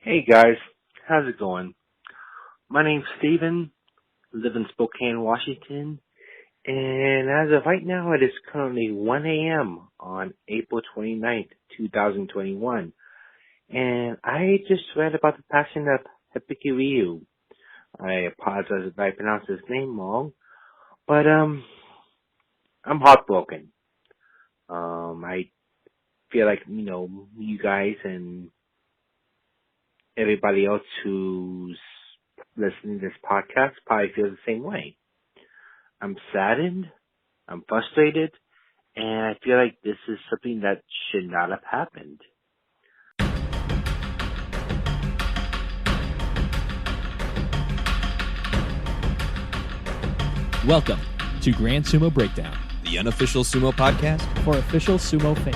Hey guys, how's it going? My name's Steven, live in Spokane, Washington, and as of right now it is currently 1 a.m. on April 29th, 2021, and I just read about the passing of Hibikiryu. I apologize if I pronounce his name wrong, but I'm heartbroken. I feel like, you guys and everybody else who's listening to this podcast probably feels the same way. I'm saddened, I'm frustrated, and I feel like this is something that should not have happened. Welcome to Grand Sumo Breakdown, the unofficial sumo podcast for official sumo fans.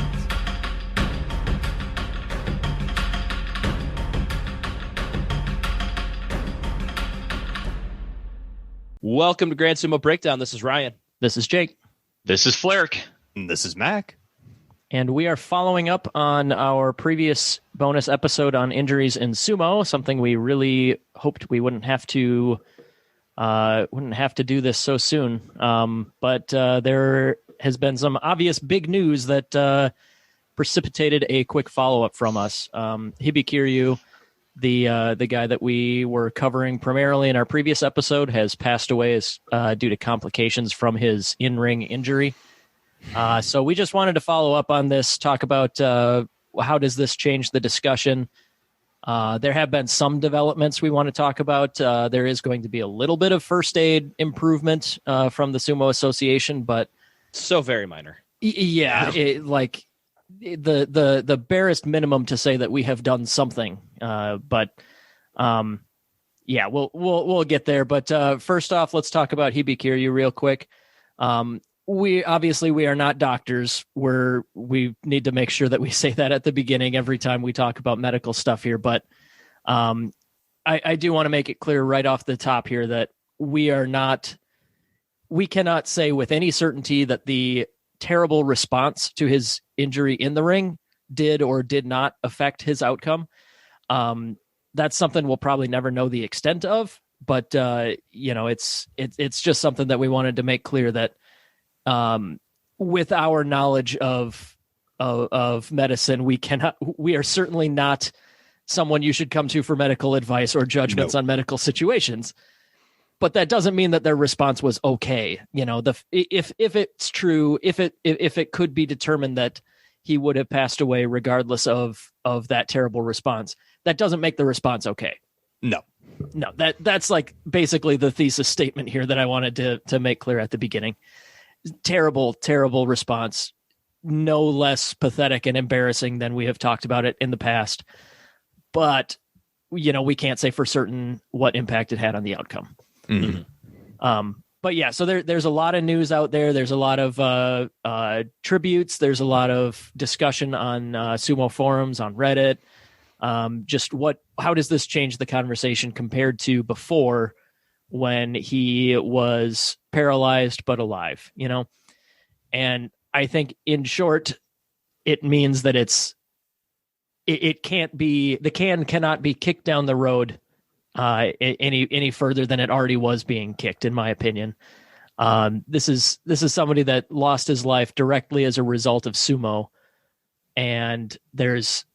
Welcome to Grand Sumo Breakdown. This is Ryan. This is Jake. This is Flarek. And this is Mac. And we are following up on our previous bonus episode on injuries in sumo, something we really hoped we wouldn't have to do this so soon. But there has been some obvious big news that precipitated a quick follow-up from us. Hibikiryu, the guy that we were covering primarily in our previous episode, has passed away due to complications from his in-ring injury. So we just wanted to follow up on this, talk about how does this change the discussion. There have been some developments we want to talk about. There is going to be a little bit of first aid improvement from the Sumo Association, but so very minor. The barest minimum to say that we have done something. We'll get there. But first off, let's talk about Hibikiryu real quick. We are not doctors. We need to make sure that we say that at the beginning every time we talk about medical stuff here. But I do want to make it clear right off the top here that we cannot say with any certainty that the terrible response to his injury in the ring did or did not affect his outcome. That's something we'll probably never know the extent of, but it's just something that we wanted to make clear that with our knowledge of medicine, we are certainly not someone you should come to for medical advice or judgments on medical situations. But that doesn't mean that their response was okay. If it's true, if it could be determined that he would have passed away regardless of that terrible response, that doesn't make the response okay. No, that's like basically the thesis statement here that I wanted to make clear at the beginning. Terrible, terrible response. No less pathetic and embarrassing than we have talked about it in the past. But, we can't say for certain what impact it had on the outcome. Mm-hmm. But yeah, so there's a lot of news out there. There's a lot of tributes. There's a lot of discussion on sumo forums, on Reddit. How does this change the conversation compared to before when he was paralyzed but alive, And I think in short, it means that the can cannot be kicked down the road any further than it already was being kicked, in my opinion. This is somebody that lost his life directly as a result of sumo, and there's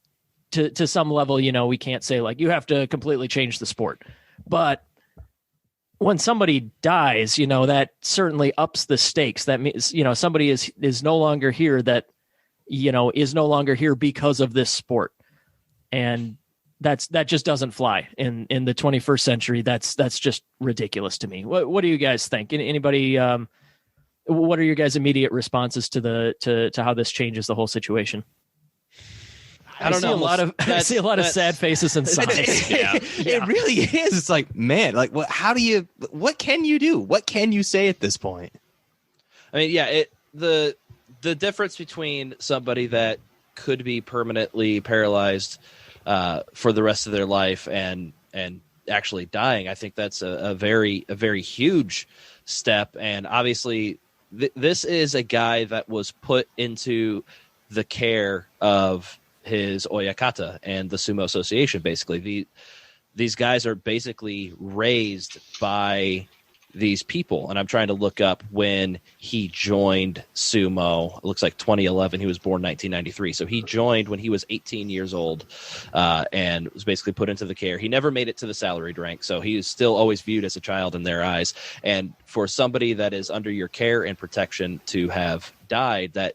to some level, we can't say like you have to completely change the sport, but when somebody dies, that certainly ups the stakes. That means somebody is no longer here that is no longer here because of this sport, and that just doesn't fly in the 21st century. That's just ridiculous to me. What do you guys think? Anybody? What are your guys' immediate responses to how this changes the whole situation? I don't know. I see a lot of sad faces and sighs. It really is. It's like, man, like what can you do? What can you say at this point? I mean, the difference between somebody that could be permanently paralyzed for the rest of their life and actually dying, I think that's a very huge step. And obviously this is a guy that was put into the care of his oyakata and the Sumo Association. Basically, these guys are basically raised by these people. And I'm trying to look up when he joined Sumo. It looks like 2011. He was born 1993. So he joined when he was 18 years old and was basically put into the care. He never made it to the salaried rank. So he is still always viewed as a child in their eyes. And for somebody that is under your care and protection to have died, that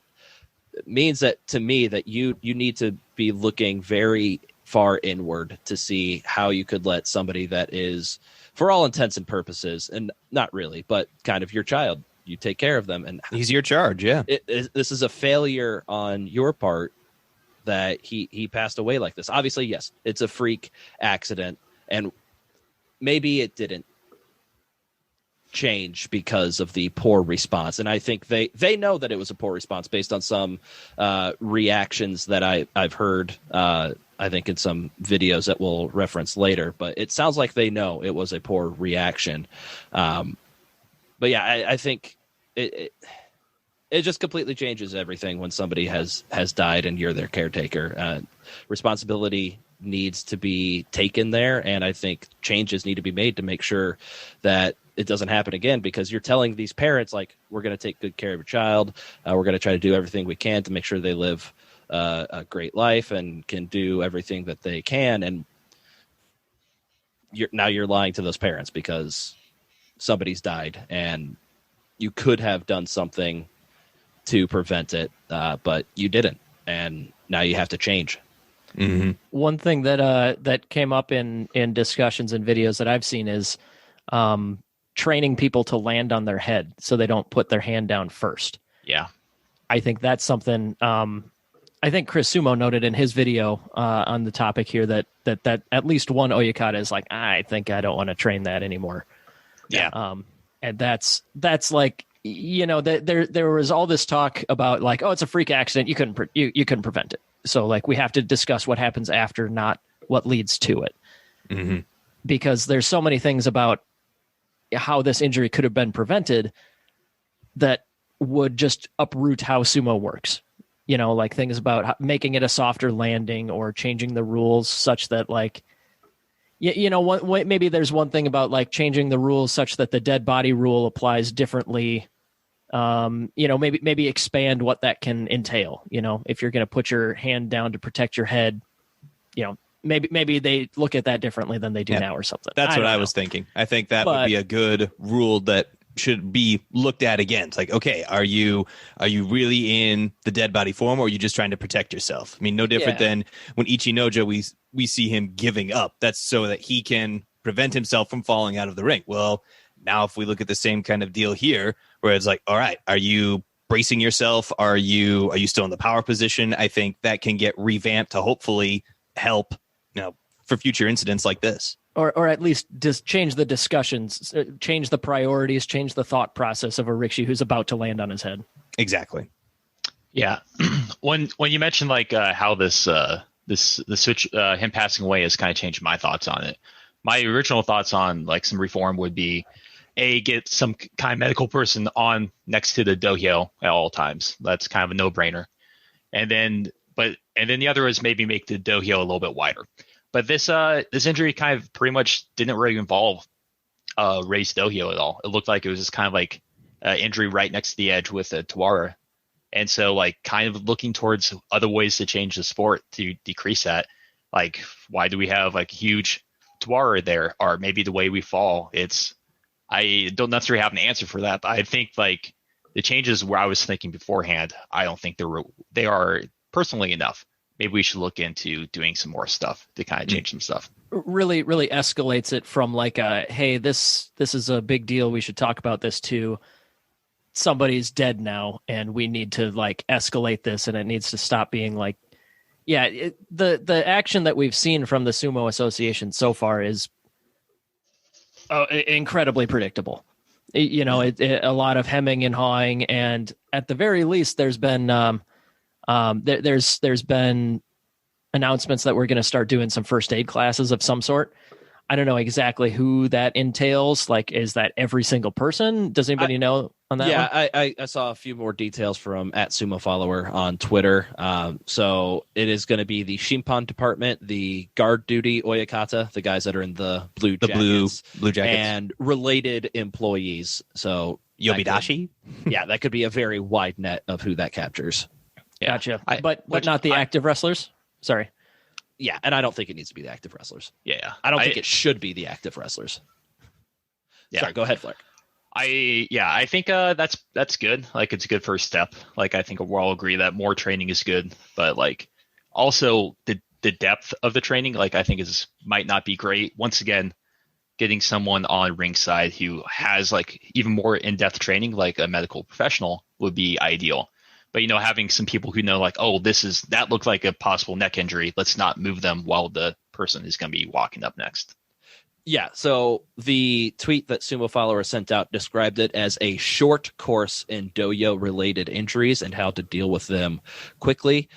means that to me that you need to be looking very far inward to see how you could let somebody that is, for all intents and purposes, and not really, but kind of your child, you take care of them. And he's your charge. Yeah. This is a failure on your part that he passed away like this. Obviously, yes, it's a freak accident, and maybe it didn't change because of the poor response. And I think they know that it was a poor response based on some reactions that I've heard, I think in some videos that we'll reference later, but it sounds like they know it was a poor reaction. But yeah, I think it just completely changes everything when somebody has died and you're their caretaker. Responsibility needs to be taken there, and I think changes need to be made to make sure that it doesn't happen again, because you're telling these parents, like, we're going to take good care of your child. We're going to try to do everything we can to make sure they live a great life and can do everything that they can. And you're lying to those parents because somebody's died and you could have done something to prevent it, but you didn't. And now you have to change. Mm-hmm. One thing that came up in discussions and videos that I've seen is training people to land on their head so they don't put their hand down first. Yeah. I think that's something I think Chris Sumo noted in his video on the topic here that at least one oyakata is like, I think I don't want to train that anymore. Yeah. And that's like, you know, there was all this talk about like, oh, it's a freak accident. You couldn't prevent it. So like we have to discuss what happens after, not what leads to it. Mm-hmm. Because there's so many things about how this injury could have been prevented that would just uproot how sumo works. You know, like things about making it a softer landing or changing the rules such that like, you know, maybe there's one thing about like changing the rules such that the dead body rule applies differently. You know, maybe expand what that can entail. You know, if you're going to put your hand down to protect your head, you know, maybe they look at that differently than they do now or something. That's what I was thinking. I think that would be a good rule that should be looked at again. It's like, okay, are you really in the dead body form, or are you just trying to protect yourself? I mean, no different than when Ichinoja, we see him giving up. That's so that he can prevent himself from falling out of the ring. Well, now if we look at the same kind of deal here, where it's like, all right, are you bracing yourself? Are you still in the power position? I think that can get revamped to hopefully help, you know, for future incidents like this. Or at least just change the discussions, change the priorities, change the thought process of a rikishi who's about to land on his head. Exactly. Yeah. When you mentioned like how the switch, him passing away has kind of changed my thoughts on it. My original thoughts on like some reform would be get some kind of medical person on next to the dohyo at all times. That's kind of a no-brainer. And then the other is maybe make the dohyo a little bit wider. But this injury kind of pretty much didn't really involve raised dohyo at all. It looked like it was just kind of like an injury right next to the edge with a tawara. And so like kind of looking towards other ways to change the sport to decrease that. Like, why do we have like a huge tawara there? Or maybe the way we fall. I don't necessarily have an answer for that, but I think like the changes where I was thinking beforehand, I don't think they are personally enough. Maybe we should look into doing some more stuff to kind of change some stuff. Really escalates it from like hey, this is a big deal, we should talk about this, to somebody's dead now and we need to like escalate this, and it needs to stop being like, the action that we've seen from the Sumo Association so far is incredibly predictable. You know, a lot of hemming and hawing, and at the very least there's been there's been announcements that we're going to start doing some first aid classes of some sort. I don't know exactly who that entails. Like, is that every single person? Does anybody know? on that one? I saw a few more details from @sumo_follower on Twitter. So it is going to be the Shimpan department, the guard duty Oyakata, the guys that are in the blue jackets, blue jackets, and related employees. So Yobidashi. That could be a very wide net of who that captures. Yeah. Gotcha. But not the active wrestlers? Sorry. Yeah, and I don't think it needs to be the active wrestlers. Yeah. I don't think it should be the active wrestlers. Yeah. Sorry, go ahead, Flark. I think that's good. Like, it's a good first step. Like, I think we'll all agree that more training is good, but like also the depth of the training, like, I think might not be great. Once again, getting someone on ringside who has like even more in-depth training, like a medical professional, would be ideal. But, you know, having some people who know, like, oh, that looked like a possible neck injury, let's not move them while the person is going to be walking up next. Yeah, so the tweet that Sumo Follower sent out described it as a short course in doyo-related injuries and how to deal with them quickly.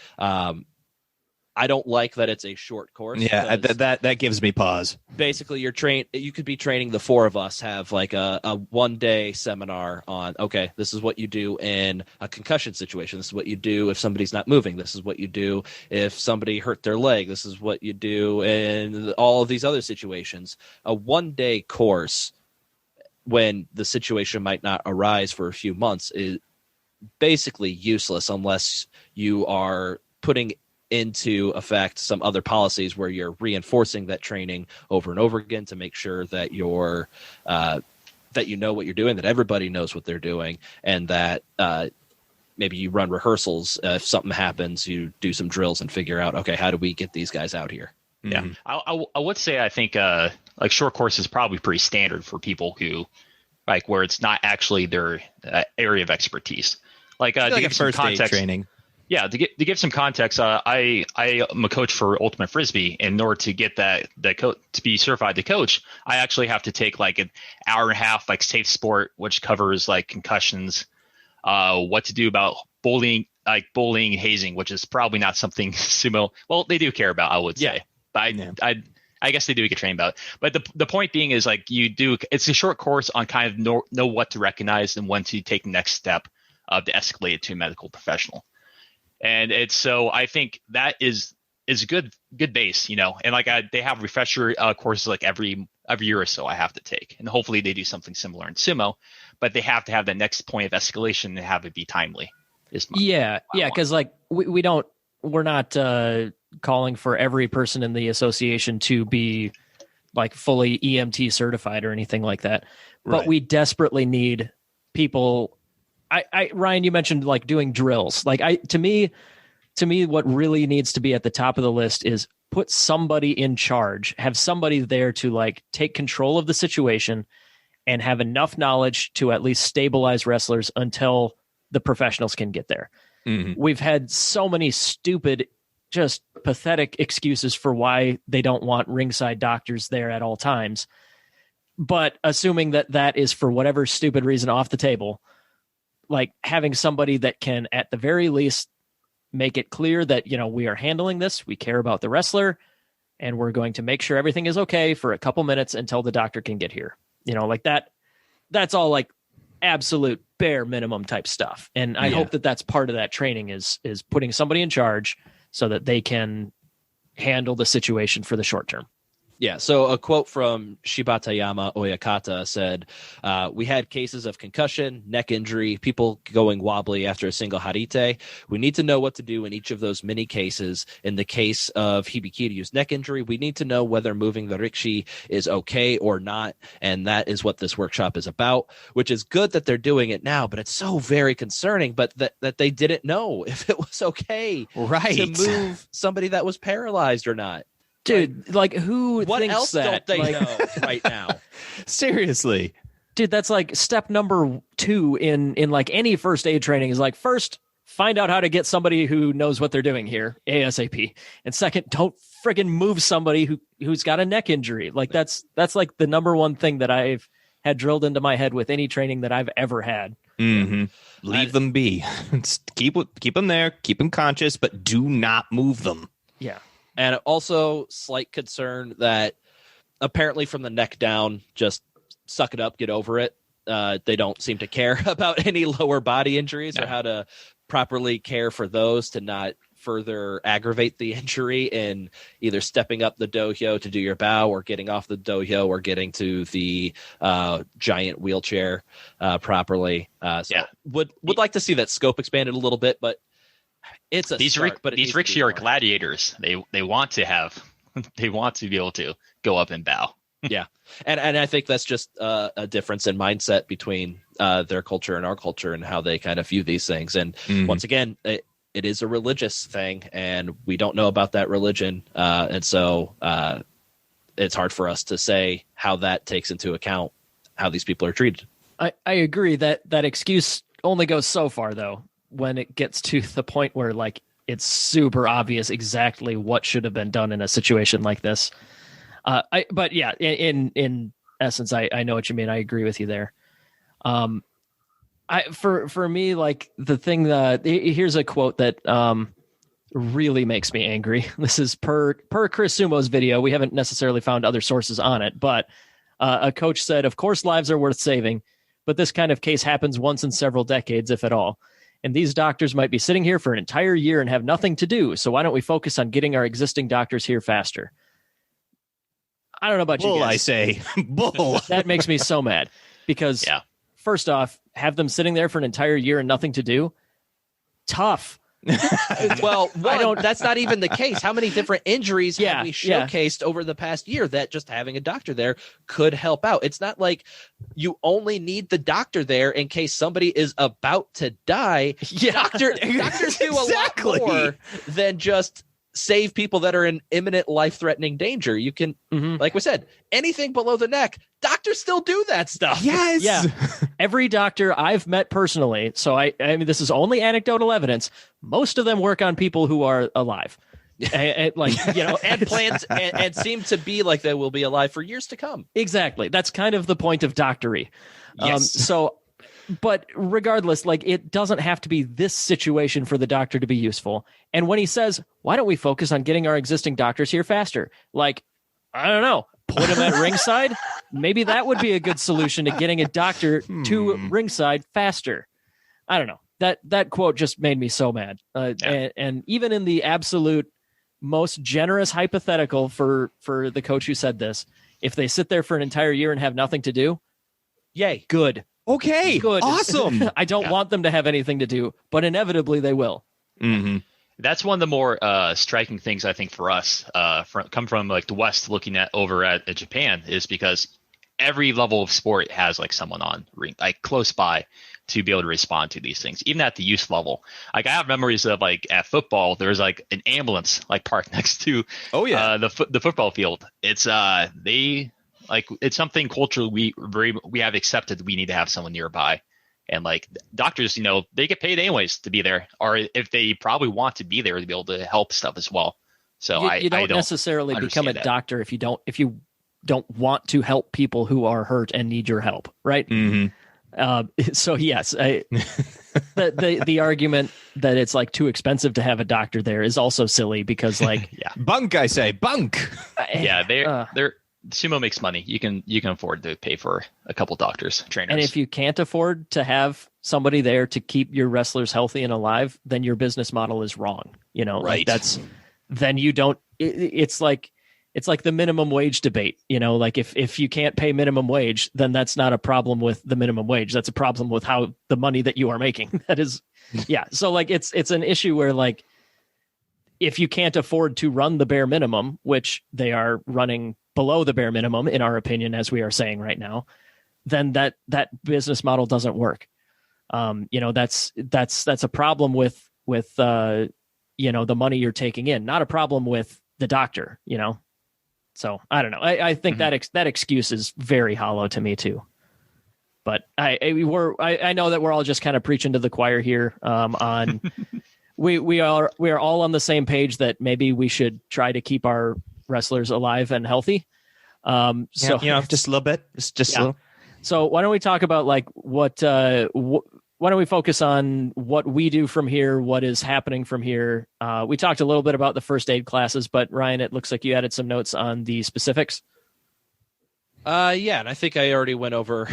I don't like that it's a short course. Yeah, that gives me pause. Basically, you could be training the four of us, have like a 1-day seminar on, okay, this is what you do in a concussion situation. This is what you do if somebody's not moving. This is what you do if somebody hurt their leg. This is what you do in all of these other situations. A 1-day course, when the situation might not arise for a few months, is basically useless unless you are putting into effect some other policies where you're reinforcing that training over and over again to make sure that you're that you know what you're doing, that everybody knows what they're doing, and that maybe you run rehearsals. If something happens, you do some drills and figure out, okay, how do we get these guys out here? Yeah, I would say I think like short course is probably pretty standard for people who like where it's not actually their area of expertise. Like to give some context, training. Yeah, to give some context, I am a coach for Ultimate Frisbee. And in order to get to be certified to coach, I actually have to take like an hour and a half, like safe sport, which covers like concussions, what to do about bullying, hazing, which is probably not something Sumo. Well, they do care about, I would say, but I guess they do get trained about. But the point being is like it's a short course on kind of know what to recognize and when to take the next step to escalate it to a medical professional. And so I think that is a good base, you know, and like they have refresher courses like every year or so I have to take, and hopefully they do something similar in Sumo, but they have to have that next point of escalation and have it be timely. Because like we're not calling for every person in the association to be like fully EMT certified or anything like that, but we desperately need people. Ryan, you mentioned like doing drills. Like to me, what really needs to be at the top of the list is put somebody in charge, have somebody there to like take control of the situation and have enough knowledge to at least stabilize wrestlers until the professionals can get there. Mm-hmm. We've had so many stupid, just pathetic excuses for why they don't want ringside doctors there at all times. But assuming that is for whatever stupid reason off the table, like having somebody that can at the very least make it clear that, you know, we are handling this, we care about the wrestler, and we're going to make sure everything is okay for a couple minutes until the doctor can get here. You know, like that's all like absolute bare minimum type stuff. And I hope that that's part of that training is putting somebody in charge so that they can handle the situation for the short term. Yeah, so a quote from Shibatayama Oyakata said, we had cases of concussion, neck injury, people going wobbly after a single harite. We need to know what to do in each of those many cases. In the case of Hibikiryu's neck injury, we need to know whether moving the rikishi is okay or not, and that is what this workshop is about, which is good that they're doing it now, but it's so very concerning but that they didn't know if it was okay to move somebody that was paralyzed or not. Dude, like who what thinks else that? Don't they know right now? Seriously. Dude, that's like step number 2 in like any first aid training is like, first, find out how to get somebody who knows what they're doing here, ASAP. And second, don't friggin' move somebody who's got a neck injury. Like that's like the number one thing that I've had drilled into my head with any training that I've ever had. Mm-hmm. Leave them be. keep them there, keep them conscious, but do not move them. Yeah. And also slight concern that apparently from the neck down, just suck it up, get over it. they don't seem to care about any lower body injuries or how to properly care for those to not further aggravate the injury in either stepping up the dohyo to do your bow or getting off the dohyo or getting to the giant wheelchair properly. Would like to see that scope expanded a little bit, but it's a these rickshaw are gladiators. They want to have they want to be able to go up and bow. Yeah. And I think that's just a difference in mindset between their culture and our culture and how they kind of view these things. And once again, it is a religious thing, and we don't know about that religion. And so it's hard for us to say how that takes into account how these people are treated. I agree that excuse only goes so far, though, when it gets to the point where like it's super obvious exactly what should have been done in a situation like this. But yeah, in essence, I know what you mean. I agree with you there. For me, like the thing that here's a quote that really makes me angry. This is per Chris Sumo's video. We haven't necessarily found other sources on it, but a coach said, "Of course, lives are worth saving, but this kind of case happens once in several decades, if at all. And these doctors might be sitting here for an entire year and have nothing to do. So why don't we focus on getting our existing doctors here faster?" I don't know about Bull, you guys. I say. Bull. That makes me so mad because first off, have them sitting there for an entire year and nothing to do. Tough. Well, that's not even the case. How many different injuries have we showcased over the past year that just having a doctor there could help out? It's not like you only need the doctor there in case somebody is about to die. Doctors do a lot more than just save people that are in imminent life-threatening danger. You can, like we said, anything below the neck, doctors still do that stuff. Yes. Yeah. Every doctor I've met personally, so I mean, this is only anecdotal evidence. Most of them work on people who are alive. and plans and seem to be like they will be alive for years to come. Exactly. That's kind of the point of doctory. Yes. But regardless, like it doesn't have to be this situation for the doctor to be useful. And when he says, why don't we focus on getting our existing doctors here faster? Like, I don't know, put him at ringside. Maybe that would be a good solution to getting a doctor to ringside faster. I don't know. That quote just made me so mad. And even in the absolute most generous hypothetical for the coach who said this, if they sit there for an entire year and have nothing to do, yay, good. Okay, good. Awesome. I don't want them to have anything to do, but inevitably they will. Mm-hmm. That's one of the more striking things I think for us, come from like the West, looking over at Japan, is because every level of sport has like someone on ring, like close by, to be able to respond to these things, even at the youth level. Like I have memories of like at football, there's like an ambulance like parked next to the football field. It's it's something culturally we have accepted. We need to have someone nearby, and like doctors, they get paid anyways to be there, or if they probably want to be there to be able to help stuff as well. So you don't necessarily become a doctor if you don't want to help people who are hurt and need your help, right? Mm-hmm. So yes, the argument that it's like too expensive to have a doctor there is also silly because like bunk, I say bunk. They're Sumo makes money. You can afford to pay for a couple doctors, trainers. And if you can't afford to have somebody there to keep your wrestlers healthy and alive, then your business model is wrong. Right. Like then you don't. It's like the minimum wage debate. Like if you can't pay minimum wage, then that's not a problem with the minimum wage. That's a problem with how the money that you are making. That is, So like it's an issue where like if you can't afford to run the bare minimum, which they are running below the bare minimum, in our opinion, as we are saying right now, then that business model doesn't work. That's a problem with the money you're taking in, not a problem with the doctor, So I don't know. I think that excuse is very hollow to me too. But I know that we're all just kind of preaching to the choir here. On we are all on the same page that maybe we should try to keep our wrestlers alive and healthy. Just a little bit, just a little. So why don't we talk about like why don't we focus on what we do from here, what is happening from here? We talked a little bit about the first aid classes, but Ryan, it looks like you added some notes on the specifics. Yeah, and I think I already went over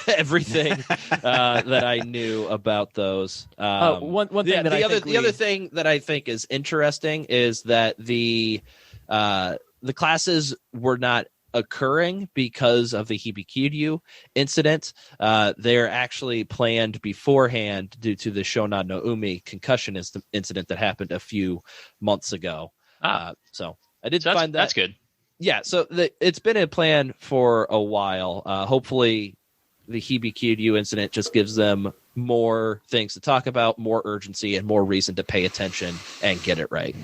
everything that I knew about those. One thing that the other thing that I think is interesting is that the classes were not occurring because of the Hibikiryu incident. They're actually planned beforehand due to the Shonan no Umi concussion incident that happened a few months ago. So I did find that that's good. Yeah, so it's been a plan for a while. Hopefully, the Hibikiryu incident just gives them more things to talk about, more urgency, and more reason to pay attention and get it right.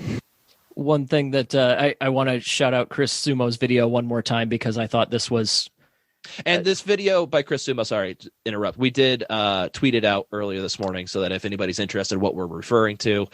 One thing that I want to shout out Chris Sumo's video one more time because I thought this was... And this video by Chris Sumo, sorry to interrupt, we did tweet it out earlier this morning so that if anybody's interested in what we're referring to,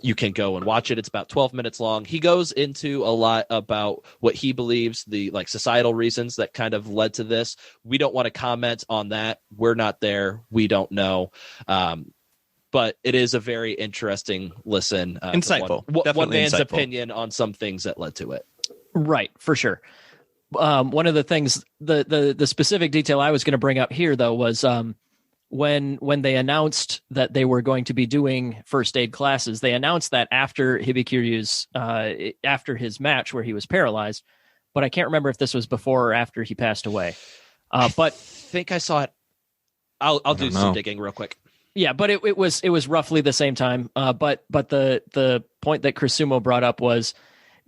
you can go and watch it. It's about 12 minutes long. He goes into a lot about what he believes the societal reasons that kind of led to this. We don't want to comment on that. We're not there. We don't know. But it is a very interesting listen. Insightful. One man's insightful opinion on some things that led to it. Right, for sure. One of the things, the specific detail I was going to bring up here, though, was when they announced that they were going to be doing first aid classes, they announced that after Hibikiryu's after his match where he was paralyzed, but I can't remember if this was before or after he passed away. But I think I saw it. I'll do some digging real quick. Yeah, but it was roughly the same time. But the point that Chris Sumo brought up was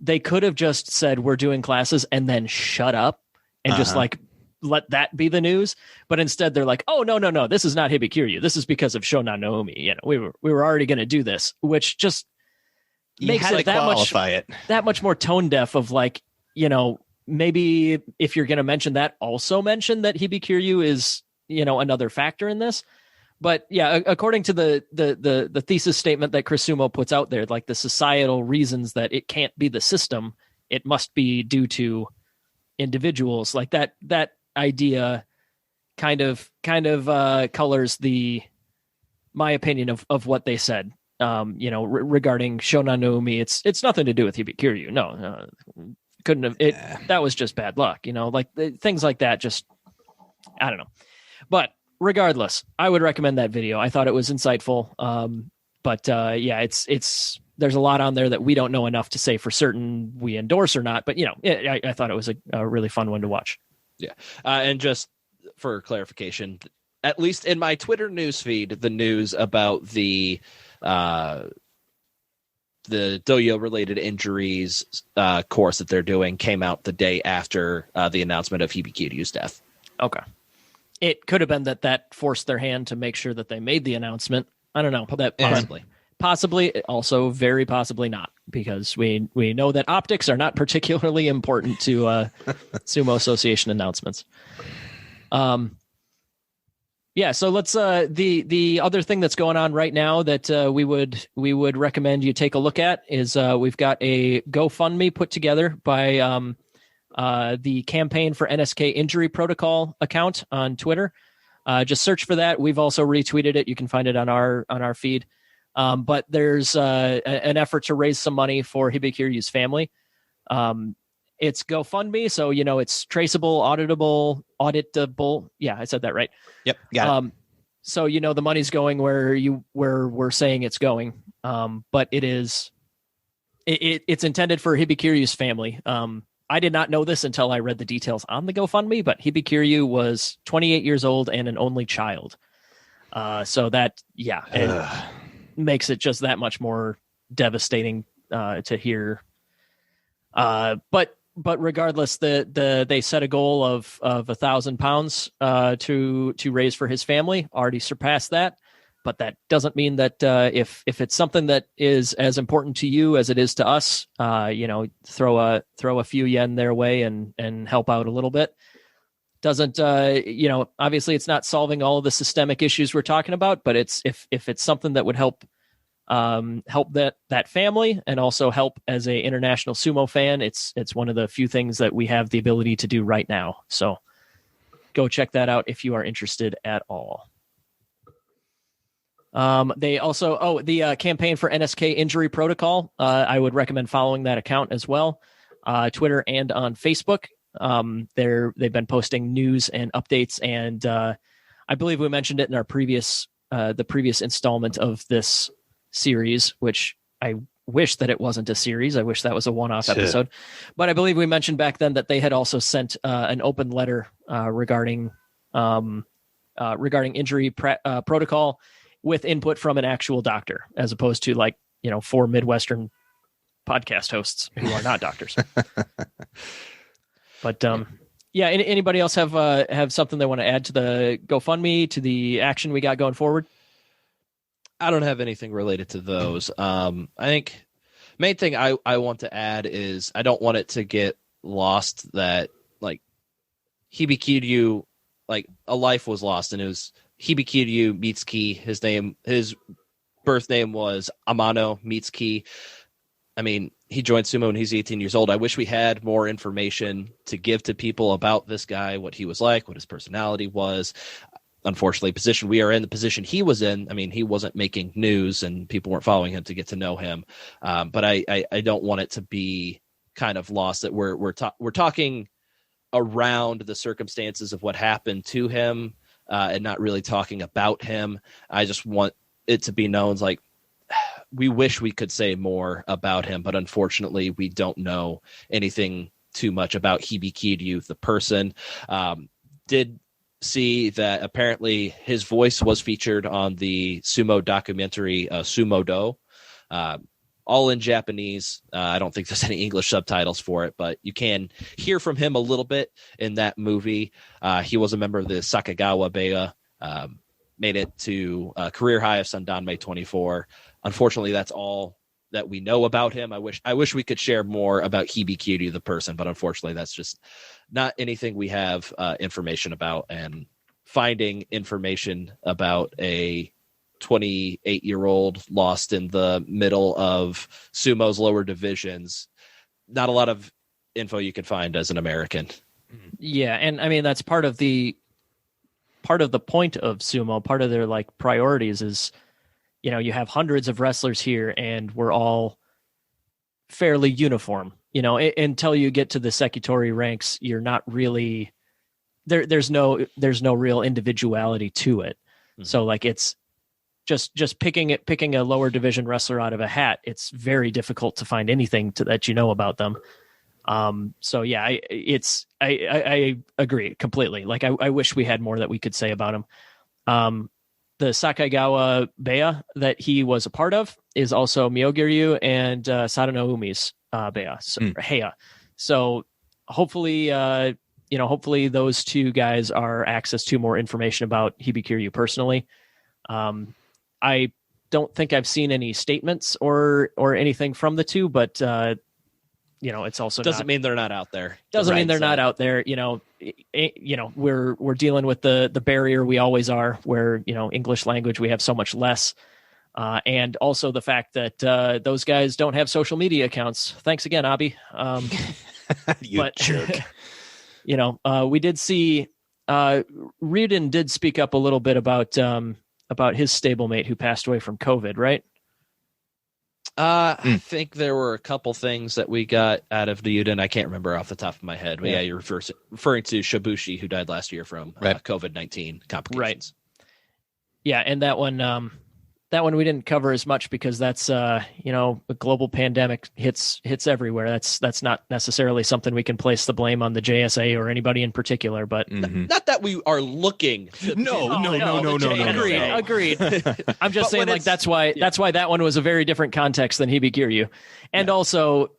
they could have just said we're doing classes and then shut up and just let that be the news. But instead they're like, oh no, this is not Hibikiryu. This is because of Shonan no Umi. You know, we were already going to do this, which just makes it that much more tone deaf of like, you know, maybe if you're going to mention that, also mention that Hibikiryu is, you know, another factor in this. But yeah, according to the thesis statement that Chris Sumo puts out there, like the societal reasons that it can't be the system, it must be due to individuals. Like that idea kind of colors my opinion of what they said. You know, regarding Shonan no Umi, it's nothing to do with Hibikiryu. No, couldn't have it. That was just bad luck. You know, like things like that. Just I don't know, but. Regardless, I would recommend that video. I thought it was insightful. But yeah, it's there's a lot on there that we don't know enough to say for certain we endorse or not. But, you know, I thought it was a really fun one to watch. Yeah. And just for clarification, at least in my Twitter newsfeed, the news about the doyo-related injuries course that they're doing came out the day after the announcement of Hibikiryu's death. Okay. It could have been that forced their hand to make sure that they made the announcement. I don't know. That possibly, also very possibly not, because we know that optics are not particularly important to Sumo Association announcements. Yeah. So let's the other thing that's going on right now that we would recommend you take a look at is we've got a GoFundMe put together by the Campaign for NSK Injury Protocol account on Twitter. Just search for that. We've also retweeted it. You can find it on our feed. But there's an effort to raise some money for Hibikiryu's family. It's GoFundMe, so you know it's traceable, auditable. Yeah, I said that right. Yep, got it. So you know the money's going where we're saying it's going. But it's intended for Hibikiryu's family. I did not know this until I read the details on the GoFundMe, but Hibikiryu was 28 years old and an only child. So that, it makes it just that much more devastating to hear. But regardless, they set a goal of £1,000 to raise for his family. Already surpassed that. But that doesn't mean that if it's something that is as important to you as it is to us, you know, throw a few yen their way and help out a little bit. Doesn't you know? Obviously, it's not solving all of the systemic issues we're talking about, but it's if it's something that would help that family and also help as a international sumo fan, it's one of the few things that we have the ability to do right now. So go check that out if you are interested at all. They also, the Campaign for NSK Injury Protocol. I would recommend following that account as well, Twitter and on Facebook. They've been posting news and updates, and I believe we mentioned it in our previous installment of this series, which I wish that it wasn't a series. I wish that was a one-off episode. But I believe we mentioned back then that they had also sent an open letter regarding injury protocol with input from an actual doctor, as opposed to 4 Midwestern podcast hosts who are not doctors. But anybody else have something they want to add to the GoFundMe, to the action we got going forward? I don't have anything related to those. I think main thing I want to add is I don't want it to get lost that Hibikiryu, a life was lost, and it was Hibikiryu Mitsuki. His birth name was Amano Mitsuki. I mean, he joined Sumo when he's 18 years old. I wish we had more information to give to people about this guy, what he was like, what his personality was. Unfortunately, position we are in, the position he was in, I mean, he wasn't making news and people weren't following him to get to know him. But I don't want it to be kind of lost that we're talking around the circumstances of what happened to him and not really talking about him. I just want it to be known we wish we could say more about him, but unfortunately we don't know anything too much about Hibikiryu, the person. Did see that apparently his voice was featured on the Sumo documentary Sumo Do, all in Japanese. I don't think there's any English subtitles for it, but you can hear from him a little bit in that movie. He was a member of the Sakagawa Bea, made it to a career high of Sandanme 24. Unfortunately, that's all that we know about him. I wish we could share more about Hibikiryu, the person, but unfortunately, that's just not anything we have information about. And finding information about a 28-year-old lost in the middle of Sumo's lower divisions, not a lot of info you can find as an American. Yeah, and I mean that's part of the point of Sumo. Part of their priorities is, you have hundreds of wrestlers here and we're all fairly uniform, until you get to the Sekitori ranks, you're not really there's no real individuality to it. Mm-hmm. So it's just picking a lower division wrestler out of a hat. It's very difficult to find anything that about them. So yeah, I agree completely. I wish we had more that we could say about him. The Sakagawa Bea that he was a part of is also Myogiryu and Sadano Umi's Bea, Heya. So hopefully, hopefully those two guys are access to more information about Hibikiryu personally. I don't think I've seen any statements or anything from the two, but it's also doesn't mean they're not out there. Doesn't mean they're not out there. We're dealing with the barrier we always are, where English language we have so much less, and also the fact that those guys don't have social media accounts. Thanks again, Abi. Jerk. We did see Ryuden did speak up a little bit about his stablemate who passed away from COVID, right? I think there were a couple things that we got out of the Ryuden. I can't remember off the top of my head. But yeah, you're referring to Shibushi, who died last year from COVID-19 complications. Right. Yeah, and that one we didn't cover as much because that's a global pandemic hits everywhere. That's not necessarily something we can place the blame on the JSA or anybody in particular, but not that we are looking. No. Agreed. I'm just saying that's why that one was a very different context than Hibikiryu. And also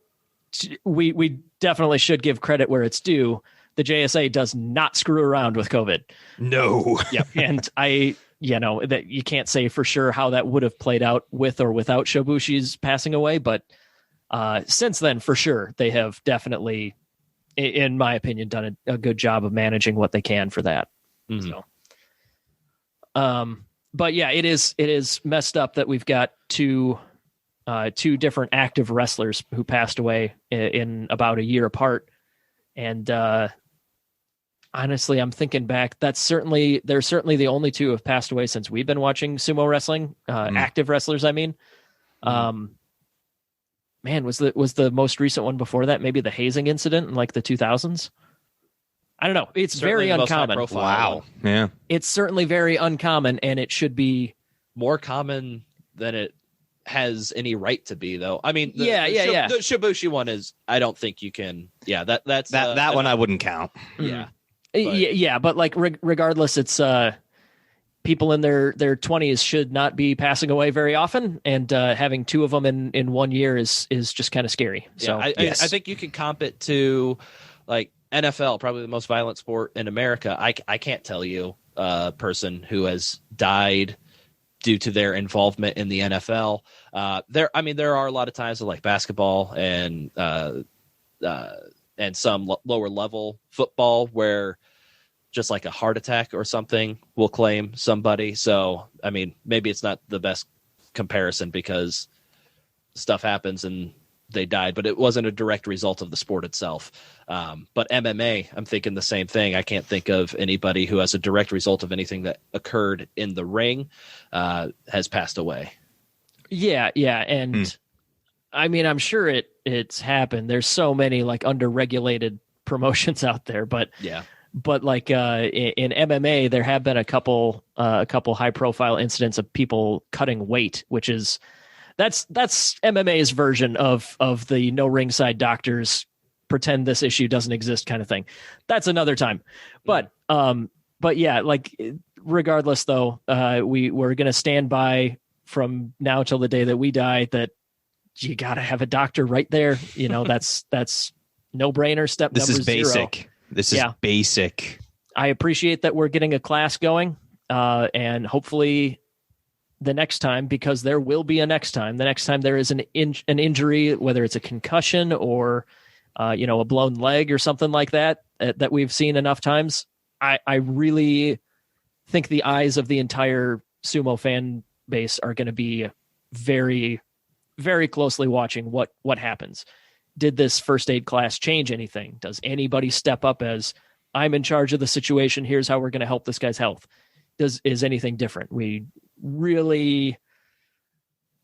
we definitely should give credit where it's due. The JSA does not screw around with COVID. No. Yep. And that you can't say for sure how that would have played out with or without Shibushi's passing away. But since then, for sure, they have definitely, in my opinion, done a good job of managing what they can for that. Mm-hmm. So, but yeah, it is messed up that we've got two different active wrestlers who passed away in about a year apart. And honestly, I'm thinking back, they're certainly the only two who have passed away since we've been watching sumo wrestling, active wrestlers. I mean, man, was the most recent one before that maybe the hazing incident in the 2000s? I don't know. It's Certainly very the most high uncommon. profile Wow. one. Yeah. It's certainly very uncommon, and it should be More common than it has any right to be, though. I mean, the Shibushi one is. I don't think you can. Yeah, that's That one I wouldn't count. Yeah, yeah, but like regardless, it's people in their 20s should not be passing away very often, and having two of them in 1 year is just kind of scary. So I think you can comp it to like NFL, probably the most violent sport in America. I can't tell you a person who has died due to their involvement in the NFL. There are a lot of times with like basketball and some lower level football where just like a heart attack or something will claim somebody. So, I mean, maybe it's not the best comparison because stuff happens and they died, but it wasn't a direct result of the sport itself. But MMA, I'm thinking the same thing. I can't think of anybody who has a direct result of anything that occurred in the ring has passed away. Yeah. And I mean, I'm sure it's happened. There's so many like under-regulated promotions out there, but yeah. But like in MMA, there have been a couple high-profile incidents of people cutting weight, which is that's MMA's version of the no ringside doctors pretend this issue doesn't exist kind of thing. That's another time. But yeah, like regardless though, we're going to stand by from now till the day that we die that you got to have a doctor right there. You know, that's no brainer. Step this number is basic. 0. This is basic. I appreciate that we're getting a class going, and hopefully the next time, because there will be a next time. The next time there is an injury, whether it's a concussion or a blown leg or something like that that we've seen enough times. I really think the eyes of the entire sumo fan base are going to be very, very closely watching what happens. Did this first aid class change anything? Does anybody step up as I'm in charge of the situation? Here's how we're going to help this guy's health. Is anything different? We really,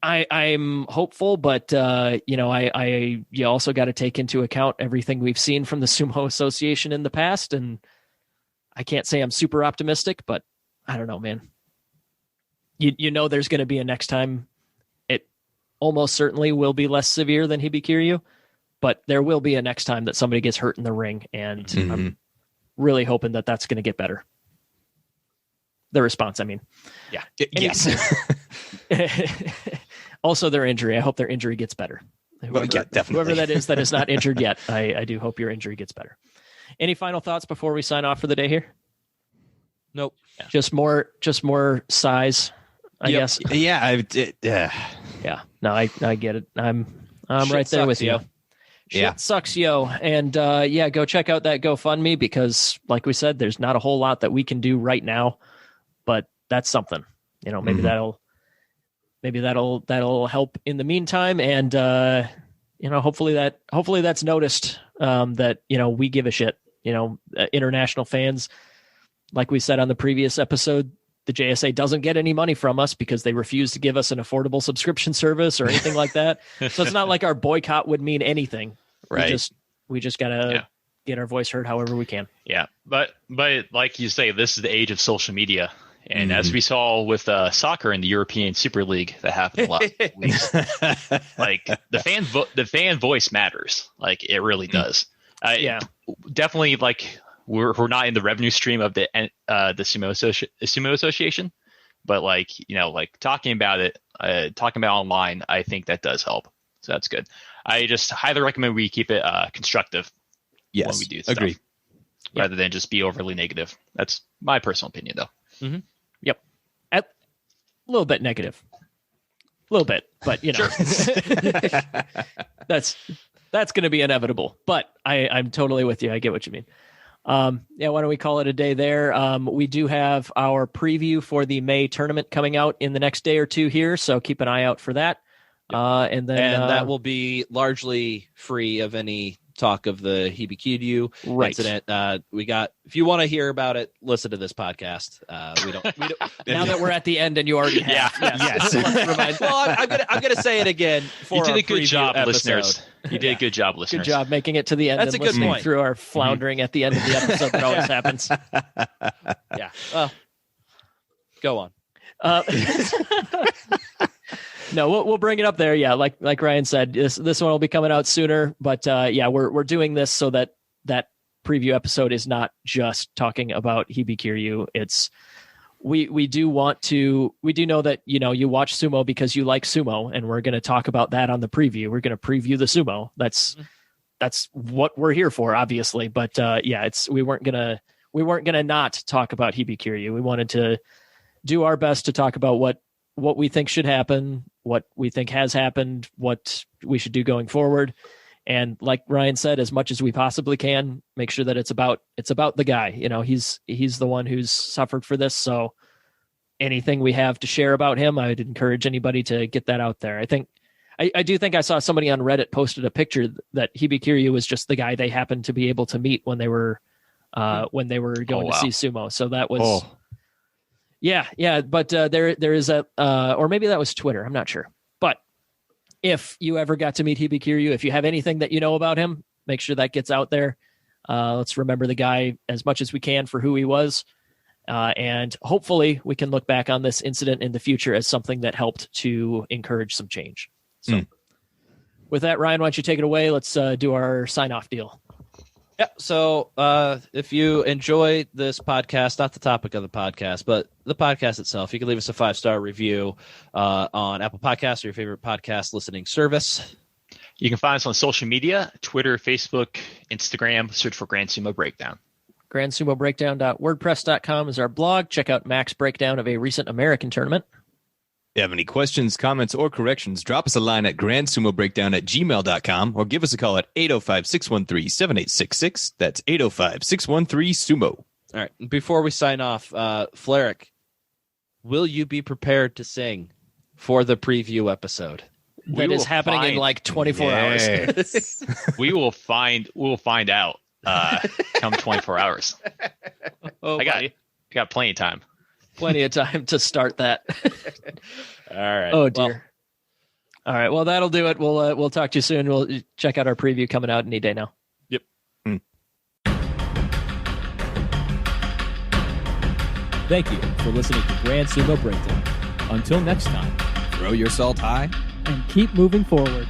I'm hopeful, but you also got to take into account everything we've seen from the Sumo Association in the past. And I can't say I'm super optimistic, but I don't know, man. There's going to be a next time. It almost certainly will be less severe than Hibikiryu. But there will be a next time that somebody gets hurt in the ring, and I'm really hoping that that's going to get better. The response, I mean. Yeah. Yes. Also, their injury. I hope their injury gets better. Definitely. Whoever that is not injured yet, I do hope your injury gets better. Any final thoughts before we sign off for the day here? Nope. Yeah. Just more size, I guess. Yeah. Yeah. No, I get it. I'm right there with you. Shit sucks, yo. And go check out that GoFundMe because, like we said, there's not a whole lot that we can do right now, but that's something. Maybe that'll help in the meantime. And hopefully that's noticed that we give a shit. International fans, like we said on the previous episode, the JSA doesn't get any money from us because they refuse to give us an affordable subscription service or anything like that. So it's not like our boycott would mean anything. Right. We just gotta get our voice heard however we can. Yeah. But like you say, this is the age of social media. And as we saw with soccer in the European Super League that happened a lot of weeks, like the fan voice matters. Like it really does. Definitely. Like we're not in the revenue stream of the Sumo Association, but like talking about it, talking about online, I think that does help. So that's good. I just highly recommend we keep it constructive. Yes, when we do stuff, agree. Rather than just be overly negative. That's my personal opinion, though. Mm-hmm. Yep, a little bit negative, a little bit, but that's going to be inevitable. But I'm totally with you. I get what you mean. Why don't we call it a day there? We do have our preview for the May tournament coming out in the next day or two here, so keep an eye out for that. And that will be largely free of any talk of the Hibikiryu incident. If you want to hear about it, listen to this podcast. We don't now that we're at the end and you already have. Yes. Well, I'm gonna say it again. You did a good job, episode. Listeners. You did a good job, listeners. Good job making it to the end. That's and a good listening point. through our floundering at the end of the episode that always happens. Yeah. Well, go on. No, we'll bring it up there. Yeah, like Ryan said, this one will be coming out sooner. But we're doing this so that preview episode is not just talking about Hibikiryu. It's we do know that you watch sumo because you like sumo, and we're going to talk about that on the preview. We're going to preview the sumo. That's what we're here for, obviously. But we weren't gonna not talk about Hibikiryu. We wanted to do our best to talk about what we think should happen, what we think has happened, what we should do going forward. And like Ryan said, as much as we possibly can, make sure that it's about the guy. He's the one who's suffered for this. So anything we have to share about him, I would encourage anybody to get that out there. I do think I saw somebody on Reddit posted a picture that Hibikiryu was just the guy they happened to be able to meet when they were going to see sumo. So that was, yeah. But there is or maybe that was Twitter. I'm not sure. But if you ever got to meet Hibikiryu, if you have anything that you know about him, make sure that gets out there. Let's remember the guy as much as we can for who he was. And hopefully we can look back on this incident in the future as something that helped to encourage some change. So with that, Ryan, why don't you take it away? Let's do our sign-off deal. Yeah. So if you enjoy this podcast, not the topic of the podcast, but the podcast itself, you can leave us a 5-star review on Apple Podcasts or your favorite podcast listening service. You can find us on social media, Twitter, Facebook, Instagram. Search for Grand Sumo Breakdown. GrandSumoBreakdown.wordpress.com is our blog. Check out Mac's breakdown of a recent American tournament. If you have any questions, comments, or corrections, drop us a line at grandsumobreakdown@gmail.com or give us a call at 805-613-7866. That's 805-613-SUMO. All right. Before we sign off, Fleric, will you be prepared to sing for the preview episode? That is happening in like 24 hours. we will find out come 24 hours. I got plenty of time. Plenty of time to start that. All right. Oh dear. All right. Well, that'll do it. We'll talk to you soon. We'll check out our preview coming out any day now. Yep. Thank you for listening to Grand Sumo Breakdown. Until next time, Throw your salt high and keep moving forward.